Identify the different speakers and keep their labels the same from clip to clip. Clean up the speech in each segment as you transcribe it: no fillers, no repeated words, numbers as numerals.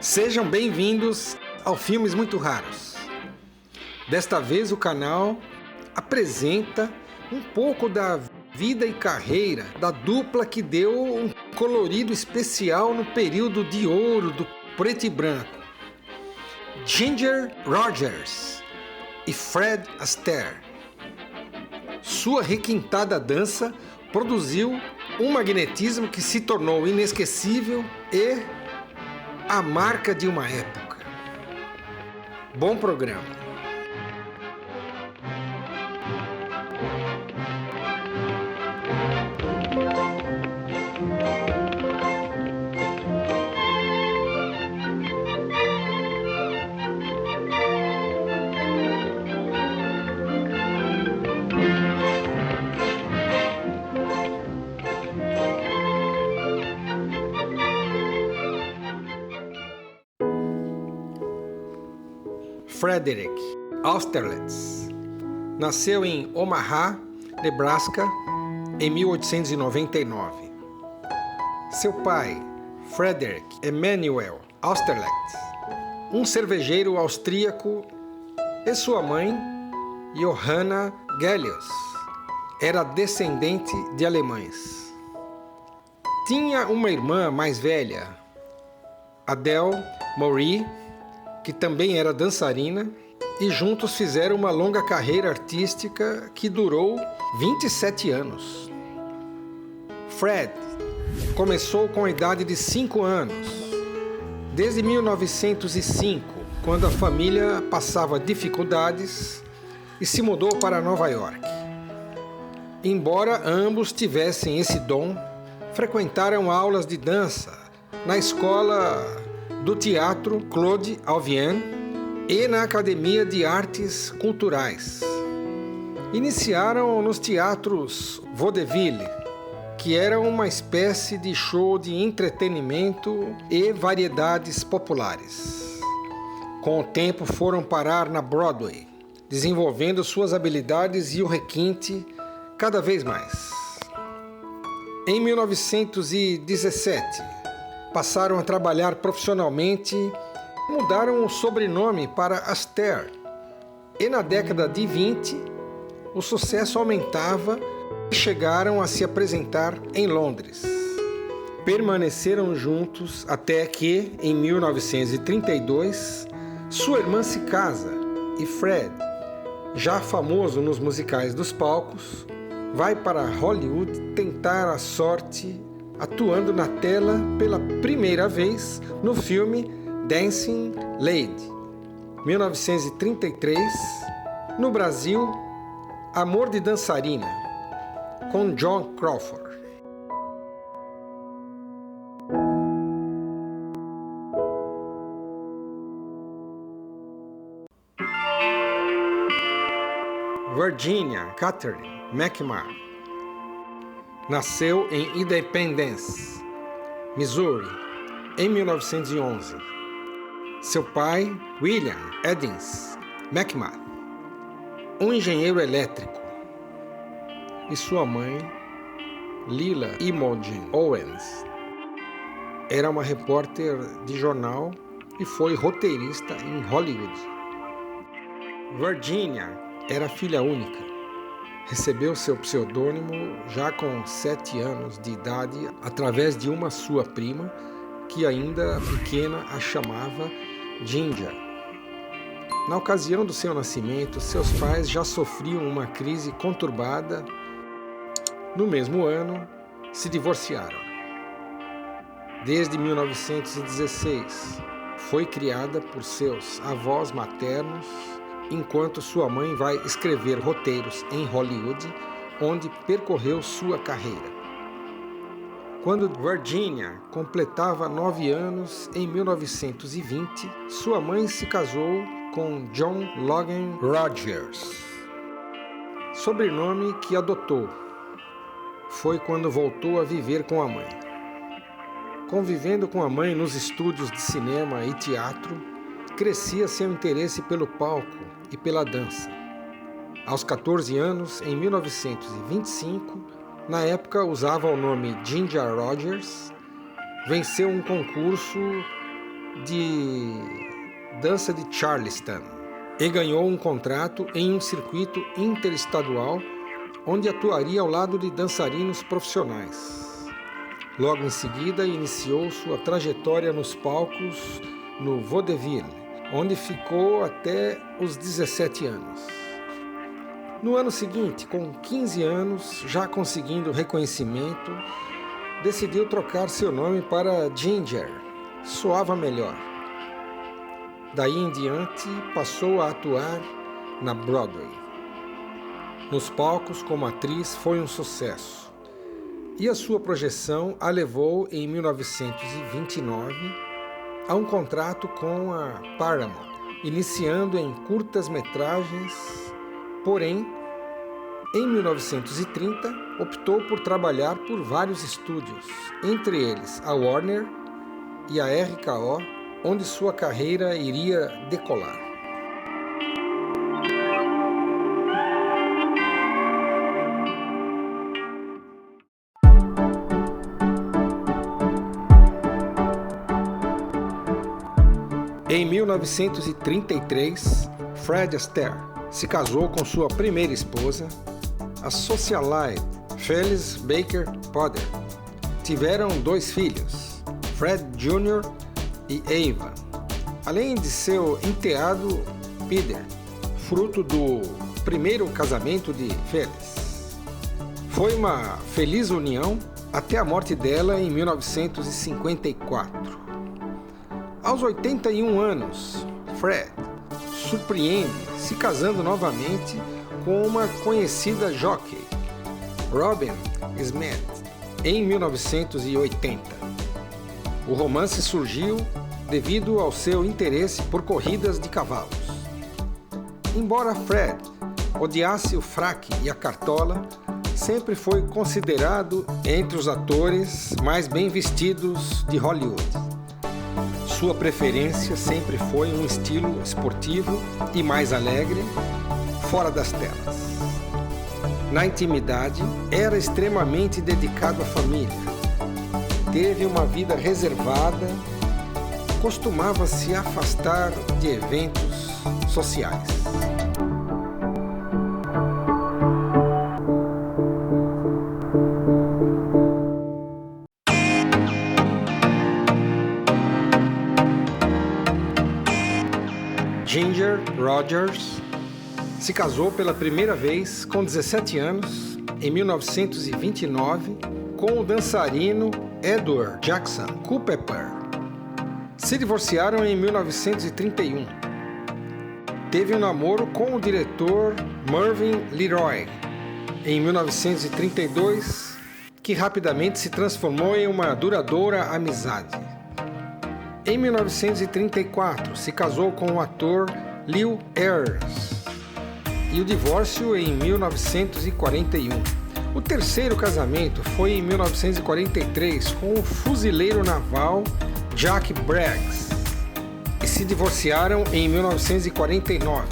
Speaker 1: Sejam bem-vindos ao Filmes Muito Raros. Desta vez o canal apresenta um pouco da vida e carreira da dupla que deu um colorido especial no período de ouro do preto e branco. Ginger Rogers e Fred Astaire. Sua requintada dança produziu um magnetismo que se tornou inesquecível e a marca de uma época. Bom programa. Frederick Austerlitz nasceu em Omaha, Nebraska, em 1899. Seu pai, Frederick Emanuel Austerlitz, um cervejeiro austríaco, e sua mãe, Johanna Gellius, era descendente de alemães. Tinha uma irmã mais velha, Adele Maury, que também era dançarina, e juntos fizeram uma longa carreira artística que durou 27 anos. Fred começou com a idade de 5 anos. Desde 1905, quando a família passava dificuldades e se mudou para Nova York. Embora ambos tivessem esse dom, frequentaram aulas de dança na escola do Teatro Claude Alvien e na Academia de Artes Culturais. Iniciaram nos teatros vaudeville, que era uma espécie de show de entretenimento e variedades populares. Com o tempo foram parar na Broadway, desenvolvendo suas habilidades e o requinte cada vez mais. Em 1917, passaram a trabalhar profissionalmente, mudaram o sobrenome para Astaire. E na década de 20, o sucesso aumentava e chegaram a se apresentar em Londres. Permaneceram juntos até que, em 1932, sua irmã se casa e Fred, já famoso nos musicais dos palcos, vai para Hollywood tentar a sorte atuando na tela pela primeira vez no filme Dancing Lady, 1933, no Brasil, Amor de Dançarina, com Joan Crawford. Virginia Catherine McMahon nasceu em Independence, Missouri, em 1911. Seu pai, William Eddings McMahon, um engenheiro elétrico, e sua mãe, Lila Imogen Owens, era uma repórter de jornal e foi roteirista em Hollywood. Virginia era filha única. Recebeu seu pseudônimo já com 7 anos de idade através de uma sua prima, que ainda pequena a chamava Ginger. Na ocasião do seu nascimento, seus pais já sofriam uma crise conturbada. No mesmo ano, se divorciaram. Desde 1916, foi criada por seus avós maternos, enquanto sua mãe vai escrever roteiros em Hollywood, onde percorreu sua carreira. Quando Virginia completava 9 anos, em 1920, sua mãe se casou com John Logan Rogers, sobrenome que adotou. Foi quando voltou a viver com a mãe. Convivendo com a mãe nos estúdios de cinema e teatro, crescia seu interesse pelo palco e pela dança. Aos 14 anos, em 1925, na época usava o nome Ginger Rogers, venceu um concurso de dança de Charleston e ganhou um contrato em um circuito interestadual onde atuaria ao lado de dançarinos profissionais. Logo em seguida, iniciou sua trajetória nos palcos no vaudeville, onde ficou até os 17 anos. No ano seguinte, com 15 anos, já conseguindo reconhecimento, decidiu trocar seu nome para Ginger, soava melhor. Daí em diante, passou a atuar na Broadway. Nos palcos, como atriz, foi um sucesso. E a sua projeção a levou, em 1929, a um contrato com a Paramount, iniciando em curtas-metragens. Porém, em 1930, optou por trabalhar por vários estúdios, entre eles a Warner e a RKO, onde sua carreira iria decolar. Em 1933, Fred Astaire se casou com sua primeira esposa, a socialite Phyllis Baker Potter. Tiveram 2 filhos, Fred Jr. e Ava, além de seu enteado Peter, fruto do primeiro casamento de Phyllis. Foi uma feliz união até a morte dela em 1954. Aos 81 anos, Fred surpreende se casando novamente com uma conhecida jockey, Robin Smith, em 1980. O romance surgiu devido ao seu interesse por corridas de cavalos. Embora Fred odiasse o fraque e a cartola, sempre foi considerado entre os atores mais bem vestidos de Hollywood. Sua preferência sempre foi um estilo esportivo e mais alegre, fora das telas. Na intimidade, era extremamente dedicado à família. Teve uma vida reservada, costumava se afastar de eventos sociais. Ginger Rogers se casou pela primeira vez com 17 anos, em 1929, com o dançarino Edward Jackson Culpeper. Se divorciaram em 1931. Teve um namoro com o diretor Mervyn LeRoy, em 1932, que rapidamente se transformou em uma duradoura amizade. Em 1934, se casou com o ator Lew Ayres e o divórcio em 1941. O terceiro casamento foi em 1943 com o fuzileiro naval Jack Braggs e se divorciaram em 1949.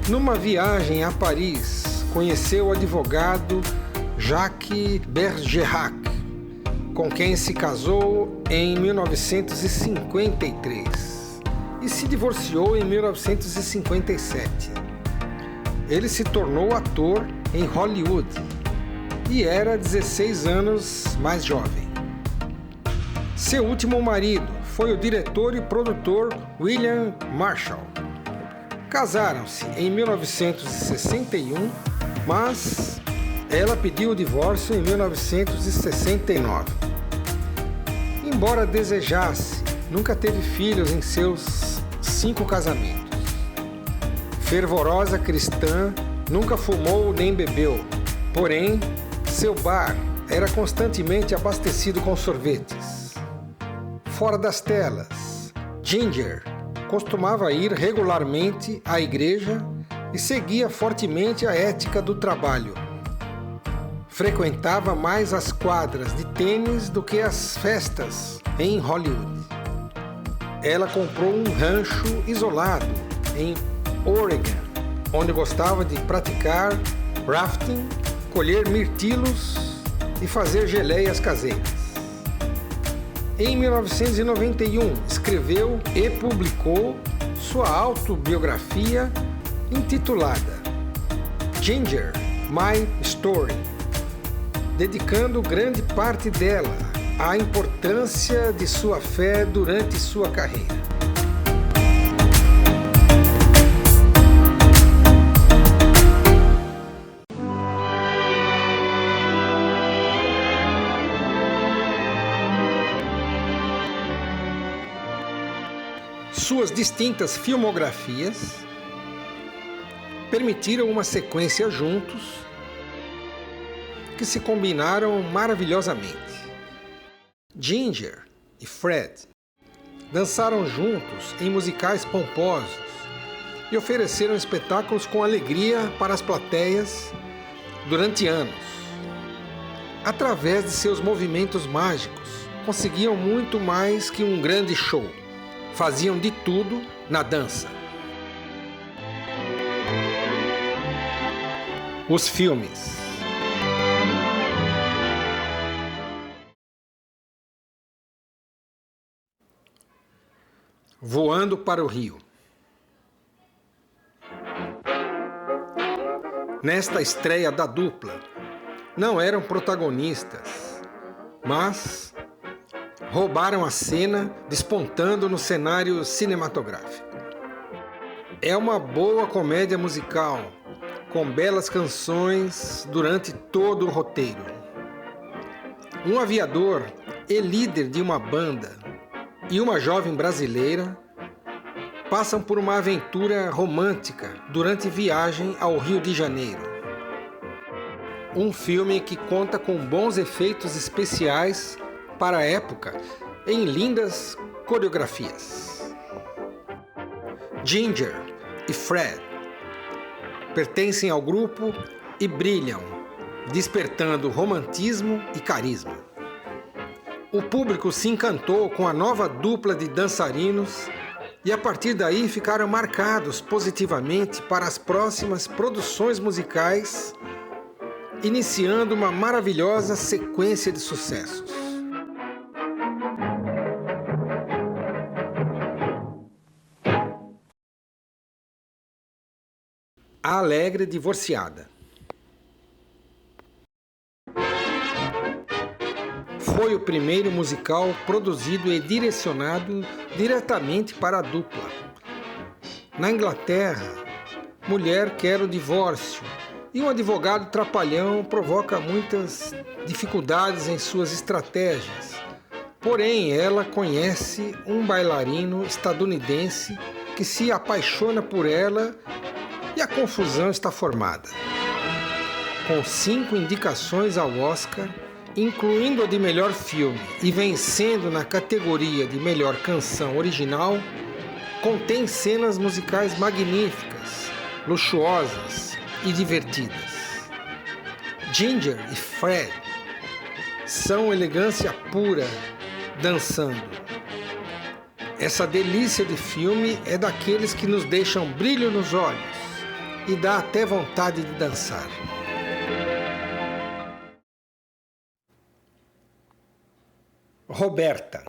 Speaker 1: Numa viagem a Paris, conheceu o advogado Jacques Bergerac, com quem se casou em 1953 e se divorciou em 1957. Ele se tornou ator em Hollywood e era 16 anos mais jovem. Seu último marido foi o diretor e produtor William Marshall. Casaram-se em 1961, mas ela pediu o divórcio em 1969. Embora desejasse, nunca teve filhos em seus 5 casamentos. Fervorosa cristã, nunca fumou nem bebeu. Porém, seu bar era constantemente abastecido com sorvetes. Fora das telas, Ginger costumava ir regularmente à igreja e seguia fortemente a ética do trabalho. Frequentava mais as quadras de tênis do que as festas em Hollywood. Ela comprou um rancho isolado em Oregon, onde gostava de praticar rafting, colher mirtilos e fazer geleias caseiras. Em 1991, escreveu e publicou sua autobiografia intitulada Ginger, My Story, dedicando grande parte dela à importância de sua fé durante sua carreira. Suas distintas filmografias permitiram uma sequência juntos que se combinaram maravilhosamente. Ginger e Fred dançaram juntos em musicais pomposos e ofereceram espetáculos com alegria para as plateias durante anos. Através de seus movimentos mágicos, conseguiam muito mais que um grande show. Faziam de tudo na dança. Os filmes. Voando para o Rio. Nesta estreia da dupla, não eram protagonistas, mas roubaram a cena, despontando no cenário cinematográfico. É uma boa comédia musical, com belas canções durante todo o roteiro. Um aviador e líder de uma banda e uma jovem brasileira passam por uma aventura romântica durante viagem ao Rio de Janeiro. Um filme que conta com bons efeitos especiais para a época, em lindas coreografias. Ginger e Fred pertencem ao grupo e brilham, despertando romantismo e carisma. O público se encantou com a nova dupla de dançarinos e a partir daí ficaram marcados positivamente para as próximas produções musicais, iniciando uma maravilhosa sequência de sucessos. A Alegre Divorciada. Foi o primeiro musical produzido e direcionado diretamente para a dupla. Na Inglaterra, mulher quer o divórcio e um advogado trapalhão provoca muitas dificuldades em suas estratégias. Porém, ela conhece um bailarino estadunidense que se apaixona por ela e a confusão está formada. Com 5 indicações ao Oscar, incluindo a de melhor filme e vencendo na categoria de melhor canção original, contém cenas musicais magníficas, luxuosas e divertidas. Ginger e Fred são elegância pura, dançando. Essa delícia de filme é daqueles que nos deixam brilho nos olhos e dá até vontade de dançar. Roberta.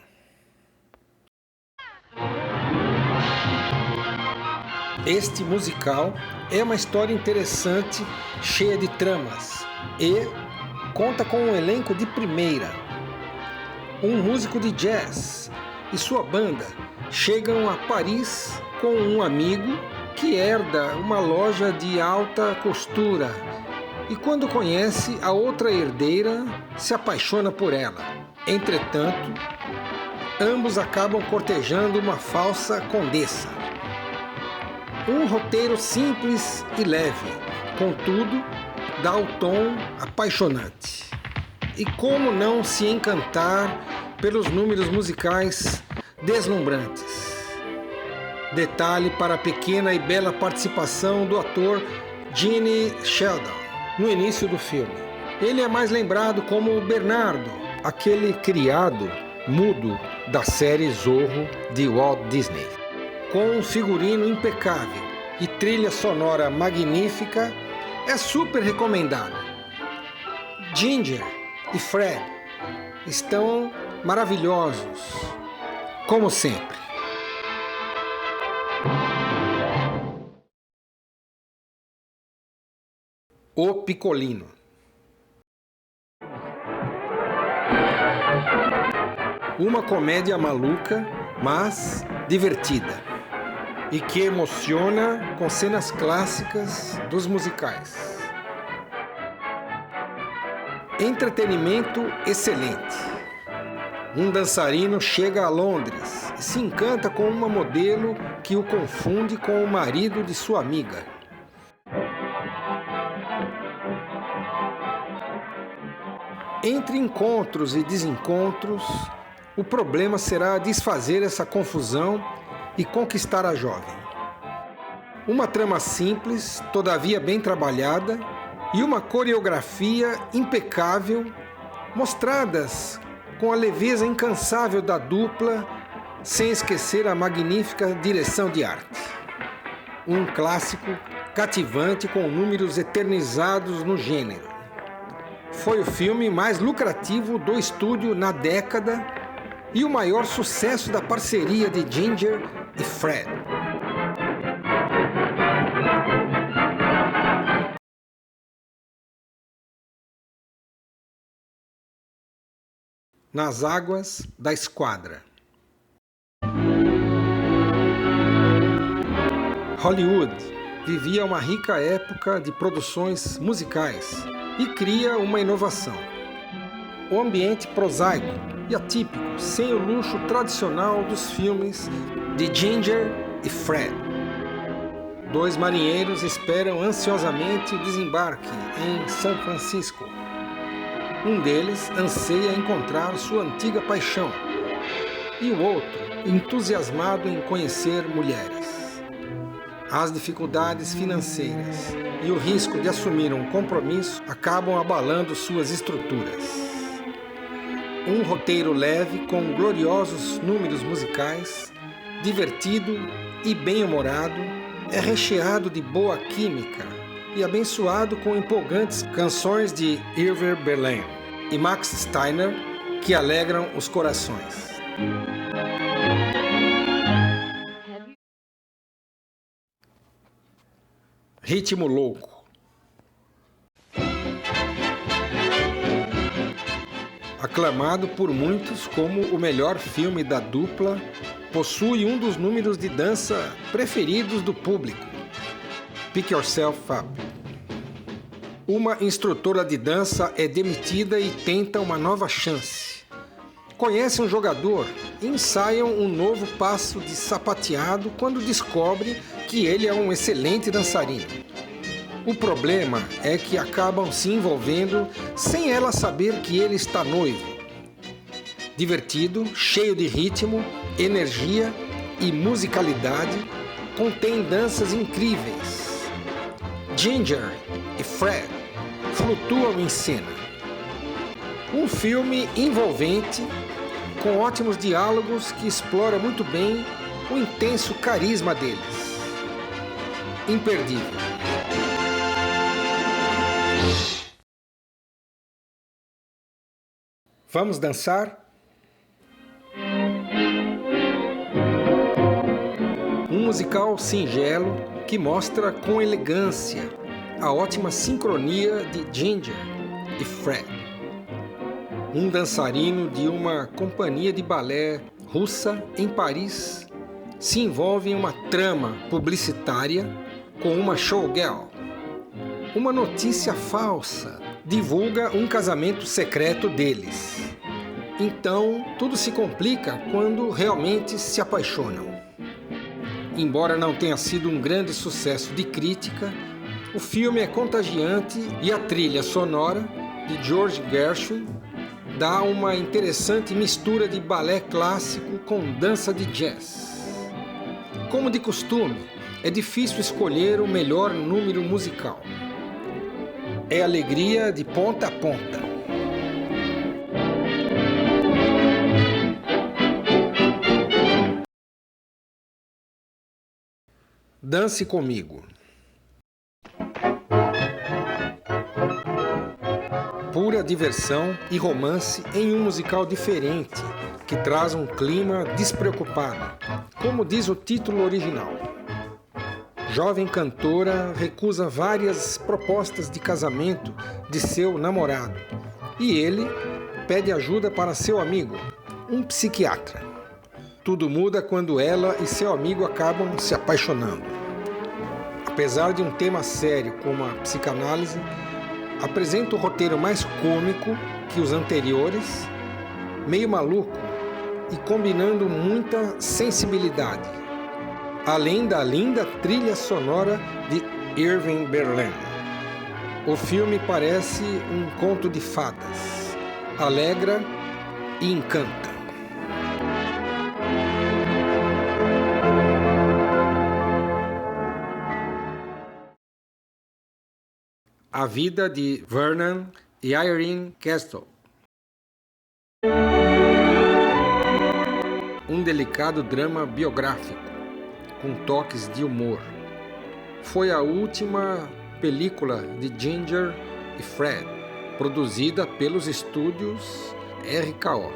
Speaker 1: Este musical é uma história interessante, cheia de tramas e conta com um elenco de primeira. Um músico de jazz e sua banda chegam a Paris com um amigo que herda uma loja de alta costura e, quando conhece a outra herdeira, se apaixona por ela. Entretanto, ambos acabam cortejando uma falsa condessa. Um roteiro simples e leve, contudo, dá o tom apaixonante. E como não se encantar pelos números musicais deslumbrantes? Detalhe para a pequena e bela participação do ator Gene Sheldon no início do filme. Ele é mais lembrado como Bernardo, aquele criado mudo da série Zorro de Walt Disney. Com um figurino impecável e trilha sonora magnífica, é super recomendado. Ginger e Fred estão maravilhosos, como sempre. O Piccolino. Uma comédia maluca, mas divertida, e que emociona com cenas clássicas dos musicais. Entretenimento excelente. Um dançarino chega a Londres e se encanta com uma modelo que o confunde com o marido de sua amiga. Entre encontros e desencontros, o problema será desfazer essa confusão e conquistar a jovem. Uma trama simples, todavia bem trabalhada, e uma coreografia impecável, mostradas com a leveza incansável da dupla, sem esquecer a magnífica direção de arte. Um clássico cativante com números eternizados no gênero. Foi o filme mais lucrativo do estúdio na década e o maior sucesso da parceria de Ginger e Fred. Nas águas da esquadra. Hollywood vivia uma rica época de produções musicais e cria uma inovação. O ambiente prosaico e atípico, sem o luxo tradicional dos filmes de Ginger e Fred. Dois marinheiros esperam ansiosamente o desembarque em São Francisco. Um deles anseia encontrar sua antiga paixão e o outro entusiasmado em conhecer mulheres. As dificuldades financeiras e o risco de assumir um compromisso acabam abalando suas estruturas. Um roteiro leve com gloriosos números musicais, divertido e bem-humorado, é recheado de boa química e abençoado com empolgantes canções de Irving Berlin e Max Steiner que alegram os corações. Ritmo Louco. Aclamado por muitos como o melhor filme da dupla, possui um dos números de dança preferidos do público. Pick Yourself Up. Uma instrutora de dança é demitida e tenta uma nova chance. Conhece um jogador e ensaiam um novo passo de sapateado quando descobre que ele é um excelente dançarino. O problema é que acabam se envolvendo sem ela saber que ele está noivo. Divertido, cheio de ritmo, energia e musicalidade, contém danças incríveis. Ginger e Fred flutuam em cena. Um filme envolvente, com ótimos diálogos que explora muito bem o intenso carisma deles. Imperdível. Vamos dançar? Um musical singelo que mostra com elegância a ótima sincronia de Ginger e Fred. Um dançarino de uma companhia de balé russa em Paris se envolve em uma trama publicitária com uma showgirl. Uma notícia falsa divulga um casamento secreto deles. Então, tudo se complica quando realmente se apaixonam. Embora não tenha sido um grande sucesso de crítica, o filme é contagiante e a trilha sonora, de George Gershwin, dá uma interessante mistura de balé clássico com dança de jazz. Como de costume, é difícil escolher o melhor número musical. É alegria de ponta a ponta. Dance comigo. Pura pura diversão e romance em um musical diferente, que traz um clima despreocupado, como diz o título original. Jovem cantora recusa várias propostas de casamento de seu namorado e ele pede ajuda para seu amigo, um psiquiatra. Tudo muda quando ela e seu amigo acabam se apaixonando. Apesar de um tema sério como a psicanálise, apresenta o roteiro mais cômico que os anteriores, meio maluco e combinando muita sensibilidade, além da linda trilha sonora de Irving Berlin. O filme parece um conto de fadas, alegra e encanta. A vida de Vernon e Irene Castle. Um delicado drama biográfico, com toques de humor. Foi a última película de Ginger e Fred, produzida pelos estúdios RKO.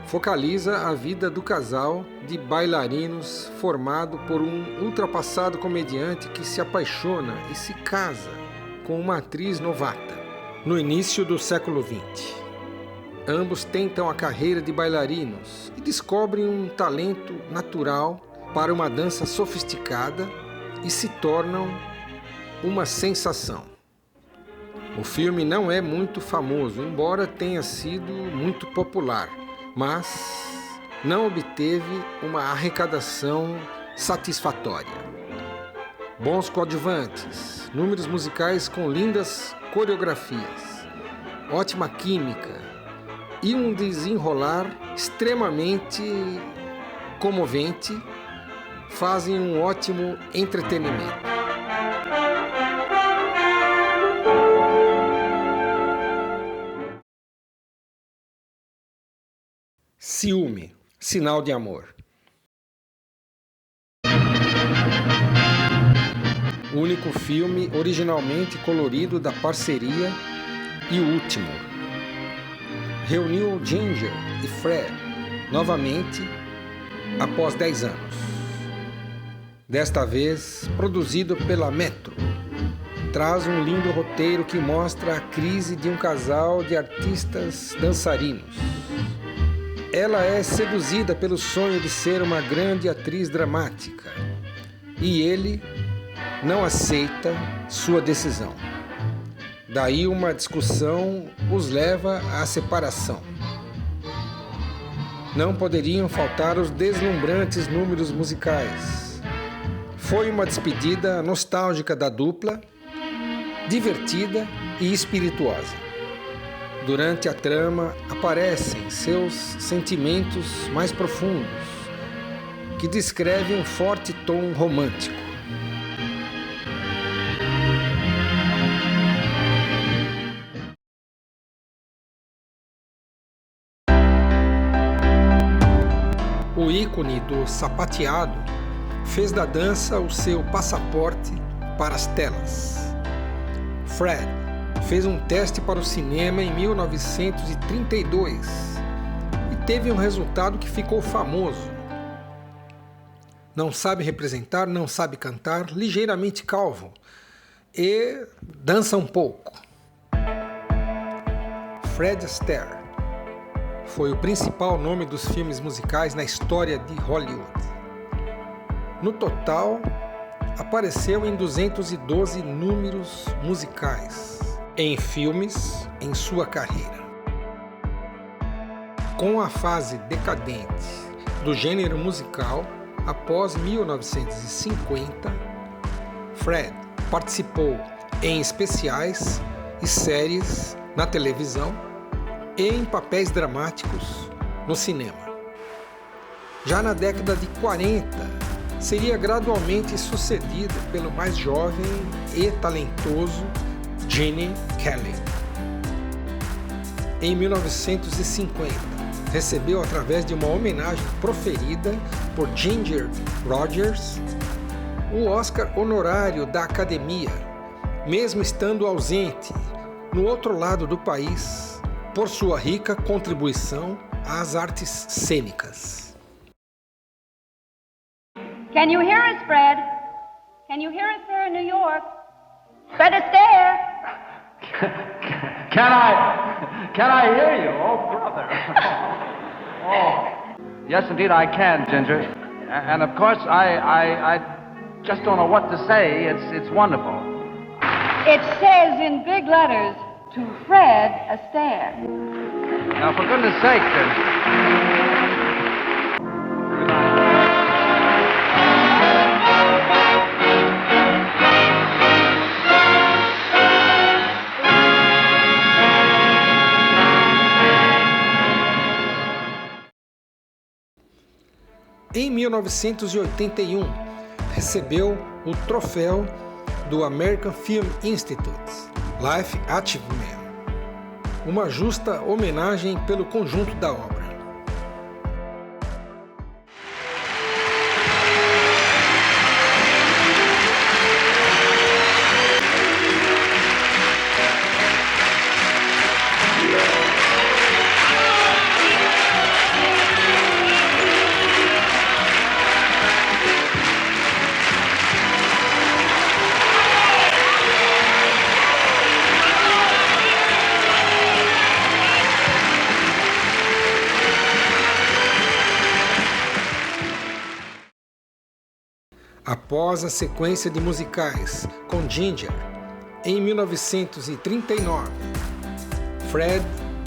Speaker 1: Focaliza a vida do casal de bailarinos formado por um ultrapassado comediante que se apaixona e se casa com uma atriz novata, no início do século XX. Ambos tentam a carreira de bailarinos e descobrem um talento natural para uma dança sofisticada e se tornam uma sensação. O filme não é muito famoso, embora tenha sido muito popular, mas não obteve uma arrecadação satisfatória. Bons coadjuvantes, números musicais com lindas coreografias, ótima química e um desenrolar extremamente comovente fazem um ótimo entretenimento. Ciúme, sinal de amor. O único filme originalmente colorido da parceria e o último. Reuniu Ginger e Fred novamente após 10 anos. Desta vez, produzido pela Metro. Traz um lindo roteiro que mostra a crise de um casal de artistas dançarinos. Ela é seduzida pelo sonho de ser uma grande atriz dramática e ele não aceita sua decisão. Daí uma discussão os leva à separação. Não poderiam faltar os deslumbrantes números musicais. Foi uma despedida nostálgica da dupla, divertida e espirituosa. Durante a trama aparecem seus sentimentos mais profundos, que descrevem um forte tom romântico. O ícone do sapateado fez da dança o seu passaporte para as telas. Fred fez um teste para o cinema em 1932 e teve um resultado que ficou famoso. Não sabe representar, não sabe cantar, ligeiramente calvo e dança um pouco. Fred Astaire foi o principal nome dos filmes musicais na história de Hollywood. No total, apareceu em 212 números musicais em filmes em sua carreira. Com a fase decadente do gênero musical, após 1950, Fred participou em especiais e séries na televisão e em papéis dramáticos no cinema. Já na década de 40, seria gradualmente sucedido pelo mais jovem e talentoso Gene Kelly. Em 1950, recebeu através de uma homenagem proferida por Ginger Rogers o Oscar honorário da Academia, mesmo estando ausente no outro lado do país por sua rica contribuição às artes cênicas.
Speaker 2: Can you hear us, Fred? Can you hear us there in New York? Fred Astaire.
Speaker 3: Can I hear you? Oh, brother. Oh. Yes, indeed, I can, Ginger. And of course, I just don't know what to say. It's wonderful.
Speaker 2: It says in big letters, to Fred Astaire.
Speaker 3: Now, for goodness sake, Ginger. Good night.
Speaker 1: Em 1981, recebeu o troféu do American Film Institute Life Achievement, uma justa homenagem pelo conjunto da obra. Após a sequência de musicais com Ginger, em 1939, Fred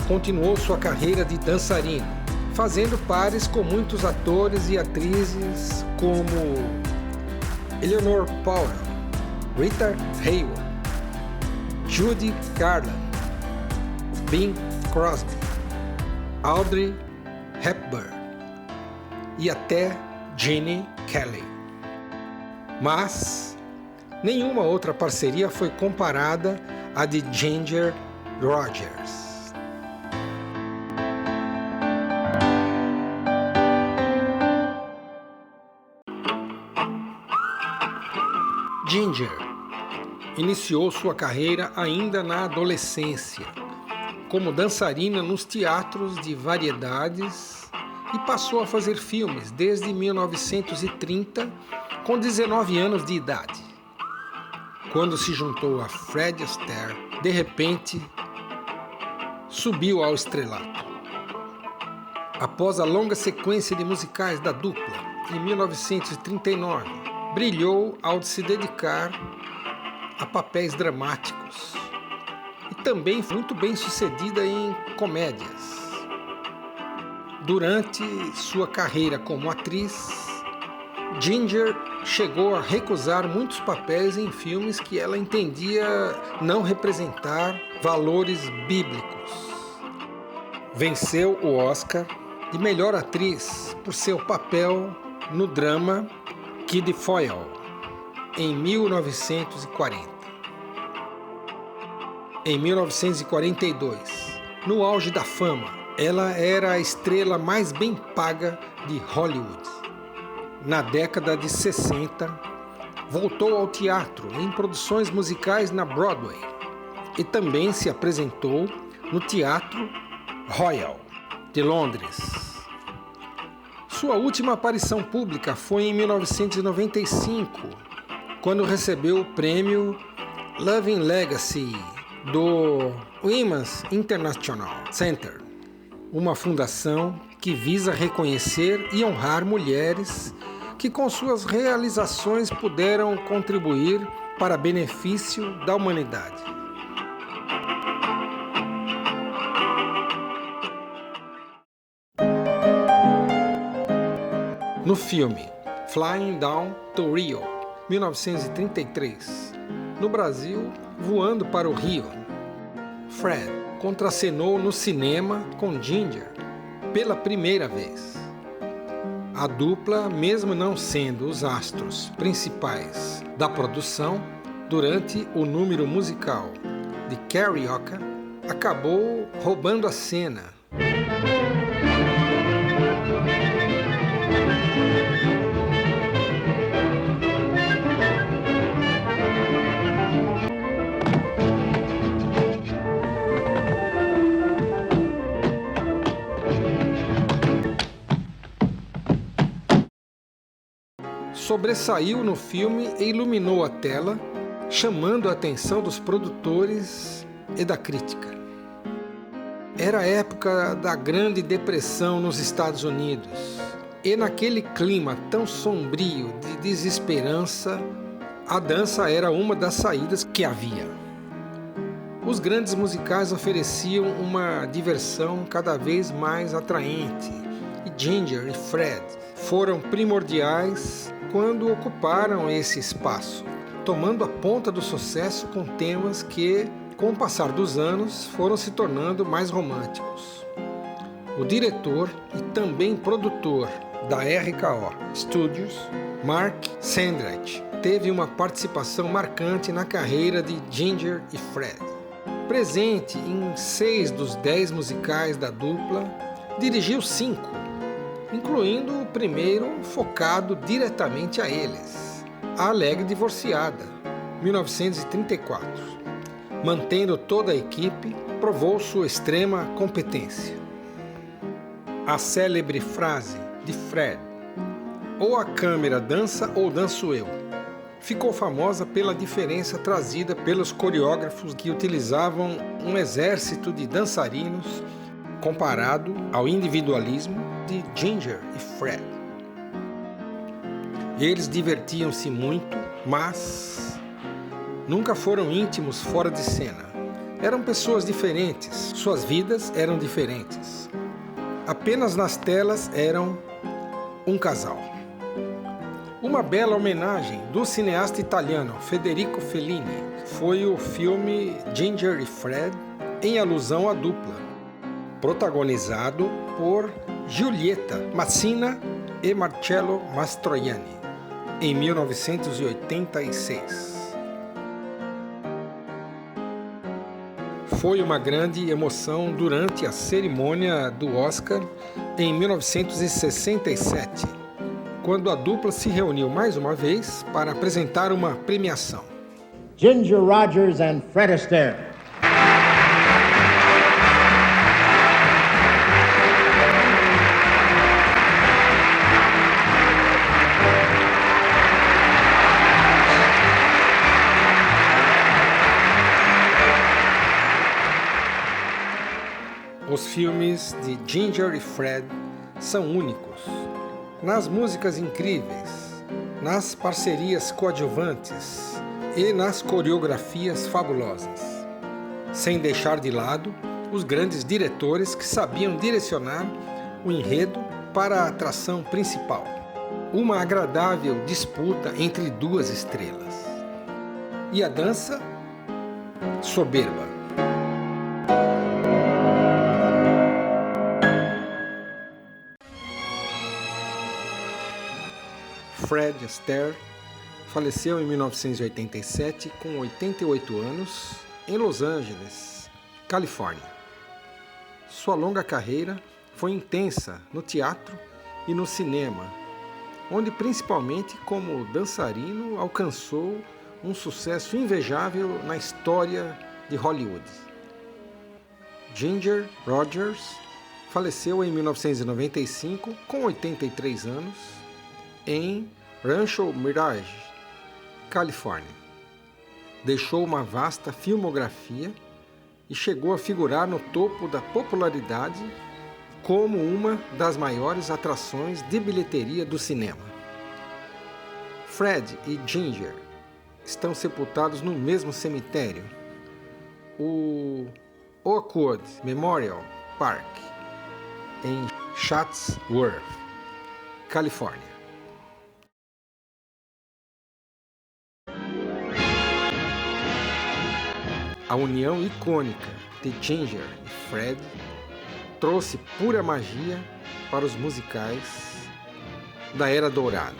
Speaker 1: continuou sua carreira de dançarino, fazendo pares com muitos atores e atrizes como Eleanor Powell, Rita Hayworth, Judy Garland, Bing Crosby, Audrey Hepburn e até Gene Kelly. Mas nenhuma outra parceria foi comparada à de Ginger Rogers. Ginger iniciou sua carreira ainda na adolescência, como dançarina nos teatros de variedades e passou a fazer filmes desde 1930, com 19 anos de idade. Quando se juntou a Fred Astaire, de repente subiu ao estrelato. Após a longa sequência de musicais da dupla, em 1939, brilhou ao se dedicar a papéis dramáticos e também foi muito bem sucedida em comédias. Durante sua carreira como atriz, Ginger chegou a recusar muitos papéis em filmes que ela entendia não representar valores bíblicos. Venceu o Oscar de melhor atriz por seu papel no drama Kid Foyle, em 1940. Em 1942, no auge da fama, ela era a estrela mais bem paga de Hollywood. Na década de 60, voltou ao teatro em produções musicais na Broadway e também se apresentou no Teatro Royal de Londres. Sua última aparição pública foi em 1995, quando recebeu o prêmio Loving Legacy do Women's International Center, uma fundação que visa reconhecer e honrar mulheres que com suas realizações puderam contribuir para benefício da humanidade. No filme Flying Down to Rio, 1933, no Brasil, Voando para o Rio, Fred contracenou no cinema com Ginger pela primeira vez. A dupla, mesmo não sendo os astros principais da produção, durante o número musical de Carioca, acabou roubando a cena. sobressaiu no filme e iluminou a tela, chamando a atenção dos produtores e da crítica. Era a época da Grande Depressão nos Estados Unidos, e naquele clima tão sombrio de desesperança, a dança era uma das saídas que havia. Os grandes musicais ofereciam uma diversão cada vez mais atraente, e Ginger e Fred foram primordiais quando ocuparam esse espaço, tomando a ponta do sucesso com temas que, com o passar dos anos, foram se tornando mais românticos. O diretor e também produtor da RKO Studios, Mark Sandrich, teve uma participação marcante na carreira de Ginger e Fred. Presente em 6 dos 10 musicais da dupla, dirigiu 5, incluindo o primeiro focado diretamente a eles, A Alegre Divorciada, 1934. Mantendo toda a equipe, provou sua extrema competência. A célebre frase de Fred, ou a câmera dança ou danço eu, ficou famosa pela diferença trazida pelos coreógrafos que utilizavam um exército de dançarinos comparado ao individualismo de Ginger e Fred. Eles divertiam-se muito, mas nunca foram íntimos fora de cena. Eram pessoas diferentes, suas vidas eram diferentes. Apenas nas telas eram um casal. Uma bela homenagem do cineasta italiano Federico Fellini foi o filme Ginger e Fred, em alusão à dupla, protagonizado por Giulietta Massina e Marcello Mastroianni, em 1986. Foi uma grande emoção durante a cerimônia do Oscar em 1967, quando a dupla se reuniu mais uma vez para apresentar uma premiação.
Speaker 4: Ginger Rogers and Fred Astaire.
Speaker 1: Os filmes de Ginger e Fred são únicos, nas músicas incríveis, nas parcerias coadjuvantes e nas coreografias fabulosas, sem deixar de lado os grandes diretores que sabiam direcionar o enredo para a atração principal. Uma agradável disputa entre duas estrelas. E a dança? Soberba. Fred Astaire faleceu em 1987 com 88 anos em Los Angeles, Califórnia. Sua longa carreira foi intensa no teatro e no cinema, onde principalmente como dançarino alcançou um sucesso invejável na história de Hollywood. Ginger Rogers faleceu em 1995 com 83 anos em Rancho Mirage, Califórnia. Deixou uma vasta filmografia e chegou a figurar no topo da popularidade como uma das maiores atrações de bilheteria do cinema. Fred e Ginger estão sepultados no mesmo cemitério, o Oakwood Memorial Park, em Chatsworth, Califórnia. A união icônica de Ginger e Fred trouxe pura magia para os musicais da Era Dourada.